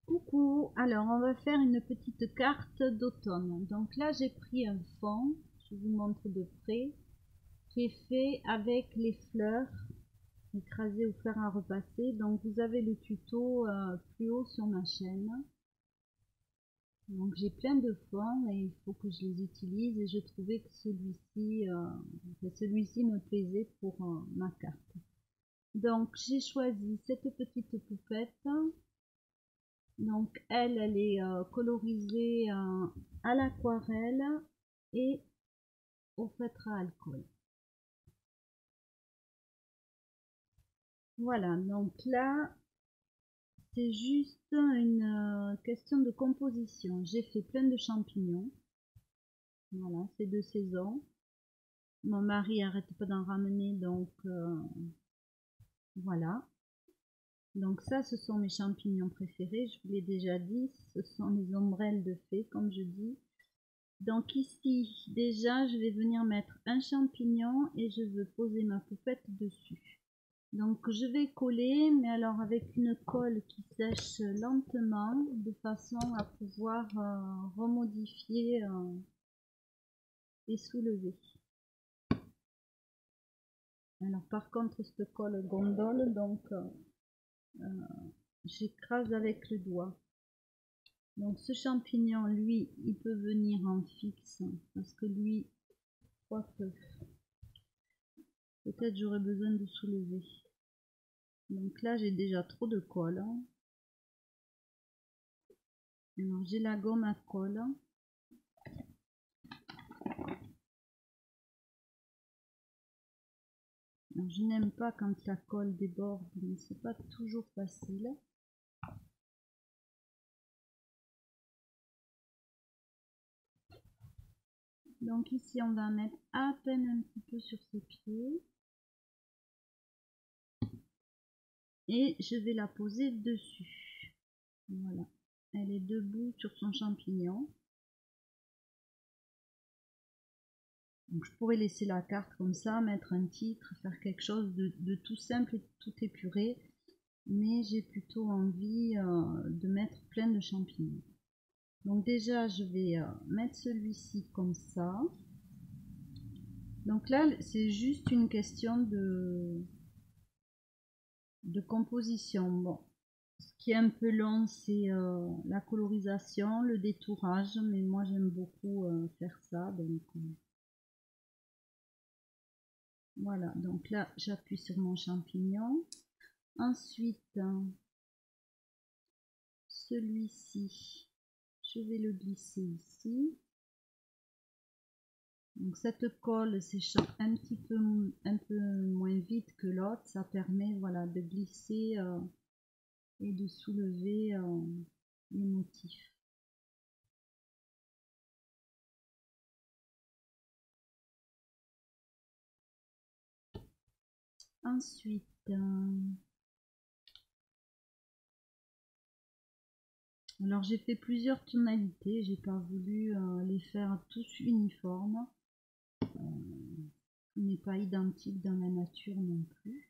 Coucou, alors on va faire une petite carte d'automne. Donc là j'ai pris un fond, je vous montre de près, qui est fait avec les fleurs écrasées au fer à repasser. Donc vous avez le tuto plus haut sur ma chaîne. Donc j'ai plein de fonds et il faut que je les utilise et je trouvais que celui-ci me plaisait pour ma carte. Donc j'ai choisi cette petite poupette. Donc elle est colorisée à l'aquarelle et au feutre à alcool. Voilà, donc là, c'est juste une question de composition. J'ai fait plein de champignons. Voilà, c'est de saison. Mon mari arrête pas d'en ramener, donc voilà. Donc ça, ce sont mes champignons préférés. Je vous l'ai déjà dit, ce sont les ombrelles de fée, comme je dis. Donc ici, déjà, je vais venir mettre un champignon et je veux poser ma poupette dessus. Donc je vais coller, mais alors avec une colle qui sèche lentement, de façon à pouvoir remodifier et soulever. Alors par contre, cette colle gondole, donc j'écrase avec le doigt. Donc ce champignon, lui, il peut venir en fixe, parce que lui, quoique, peut-être j'aurais besoin de soulever. Donc là, j'ai déjà trop de colle. Alors j'ai la gomme à colle. Alors, je n'aime pas quand la colle déborde, mais c'est pas toujours facile. Donc ici, on va mettre à peine un petit peu sur ses pieds. Et je vais la poser dessus. Voilà. Elle est debout sur son champignon. Donc, je pourrais laisser la carte comme ça, mettre un titre, faire quelque chose de tout simple et tout épuré. Mais j'ai plutôt envie de mettre plein de champignons. Donc déjà, je vais mettre celui-ci comme ça. Donc là, c'est juste une question de composition. Bon, ce qui est un peu long, c'est la colorisation, le détourage, mais moi j'aime beaucoup faire ça. Donc voilà, donc là j'appuie sur mon champignon. Ensuite, celui-ci, je vais le glisser ici. Donc cette colle séchant un peu moins vite que l'autre, ça permet voilà de glisser et de soulever les motifs. Ensuite, alors j'ai fait plusieurs tonalités, j'ai pas voulu les faire tous uniformes. Il n'est pas identique dans la nature non plus.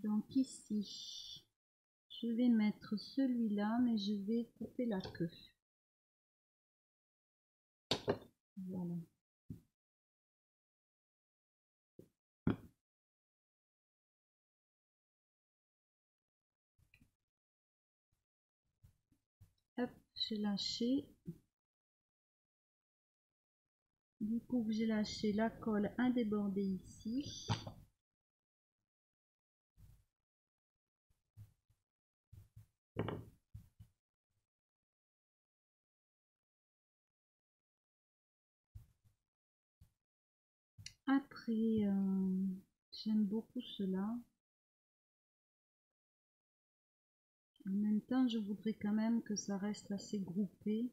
Donc ici, je vais mettre celui-là, mais je vais couper la queue. Voilà. Hop, j'ai lâché. Du coup, j'ai lâché la colle à déborder ici. Après, j'aime beaucoup cela. En même temps, je voudrais quand même que ça reste assez groupé.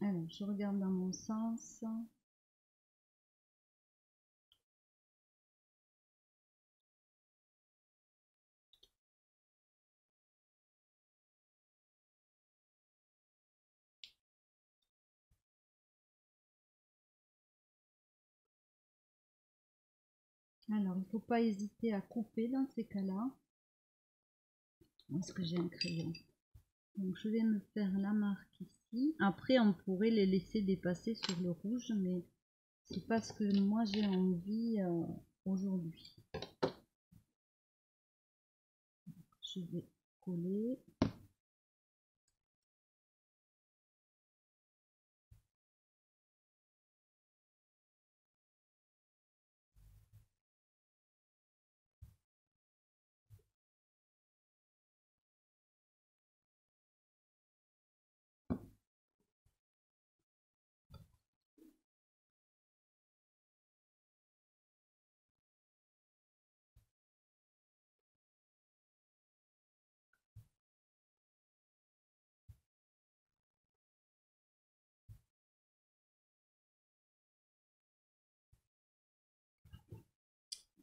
Alors, je regarde dans mon sens. Alors, il ne faut pas hésiter à couper dans ces cas-là. Est-ce que j'ai un crayon? Donc, je vais me faire la marque ici. Après, on pourrait les laisser dépasser sur le rouge, mais c'est pas ce que moi j'ai envie aujourd'hui. Je vais coller.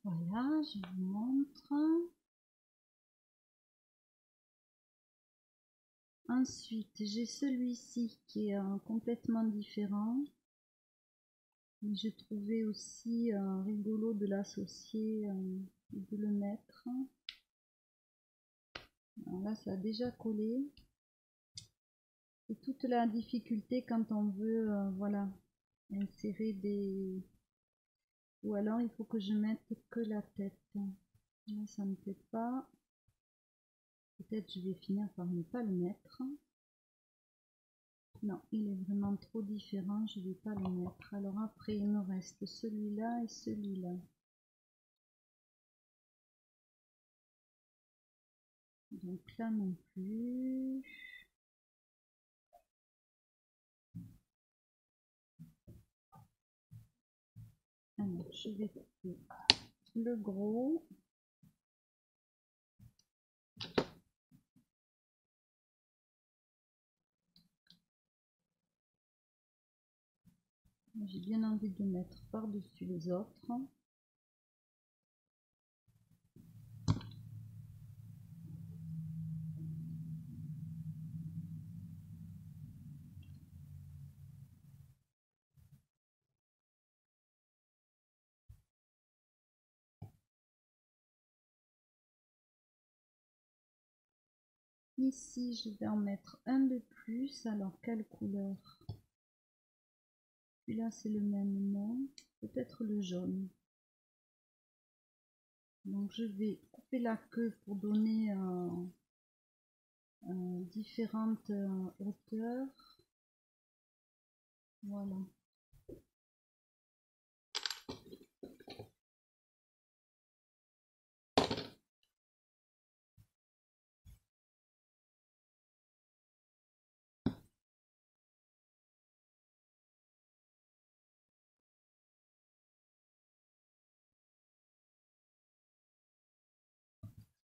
Voilà, je vous montre. Ensuite, j'ai celui-ci qui est complètement différent. Mais je trouvais aussi rigolo de l'associer et de le mettre. Alors là, ça a déjà collé. C'est toute la difficulté quand on veut, voilà, insérer des... Ou alors, il faut que je mette que la tête. Là, ça me plaît pas. Peut-être je vais finir par ne pas le mettre. Non, il est vraiment trop différent, je ne vais pas le mettre. Alors après, il me reste celui-là et celui-là. Donc là non plus. Alors, je vais couper le gros. J'ai bien envie de mettre par-dessus les autres. Ici, je vais en mettre un de plus. Alors, quelle couleur? Celui-là, c'est le même nom. Peut-être le jaune. Donc, je vais couper la queue pour donner différentes hauteurs. Voilà.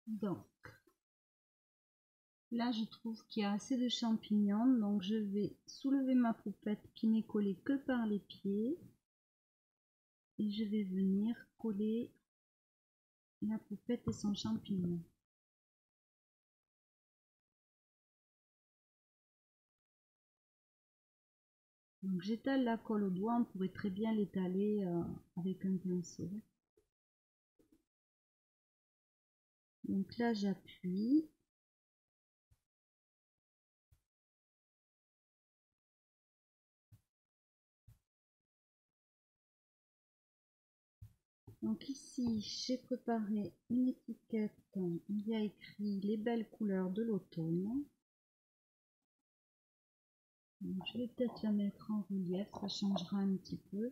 Donc, là, je trouve qu'il y a assez de champignons. Donc, je vais soulever ma poupette qui n'est collée que par les pieds. Et je vais venir coller la poupette et son champignon. Donc j'étale la colle au doigt, on pourrait très bien l'étaler avec un pinceau. Donc là j'appuie. Donc ici j'ai préparé une étiquette, il y a écrit les belles couleurs de l'automne. Je vais peut-être la mettre en relief, ça changera un petit peu.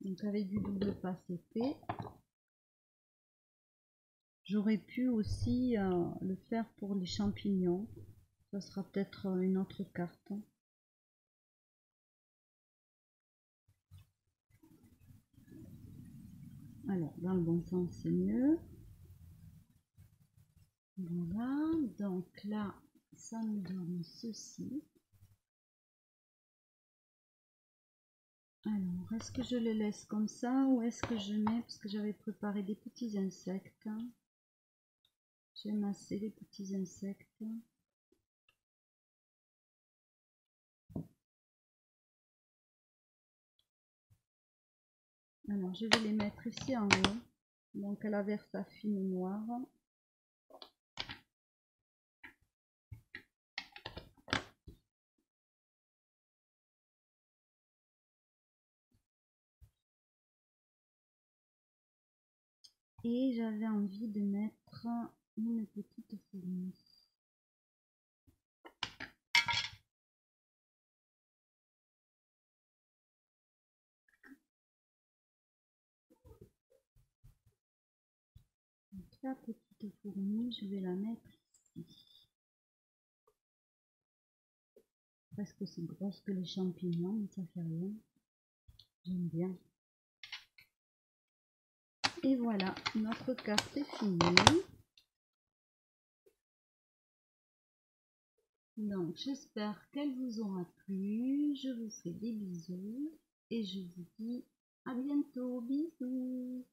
Donc avec du double pas c'est fait. J'aurais pu aussi le faire pour les champignons. Ça sera peut-être une autre carte. Alors, dans le bon sens, c'est mieux. Voilà, donc là, ça me donne ceci. Alors, est-ce que je le laisse comme ça ou est-ce que je mets, parce que j'avais préparé des petits insectes. Je vais masser les petits insectes. Alors, je vais les mettre ici en haut. Donc, à la versa fine noire. Et j'avais envie de mettre une petite fourmi. Donc, la petite fourmi, je vais la mettre ici. Presque aussi grosse que les champignons, mais ça fait rien. J'aime bien. Et voilà, notre carte est finie. Donc, j'espère qu'elle vous aura plu. Je vous fais des bisous et je vous dis à bientôt. Bisous.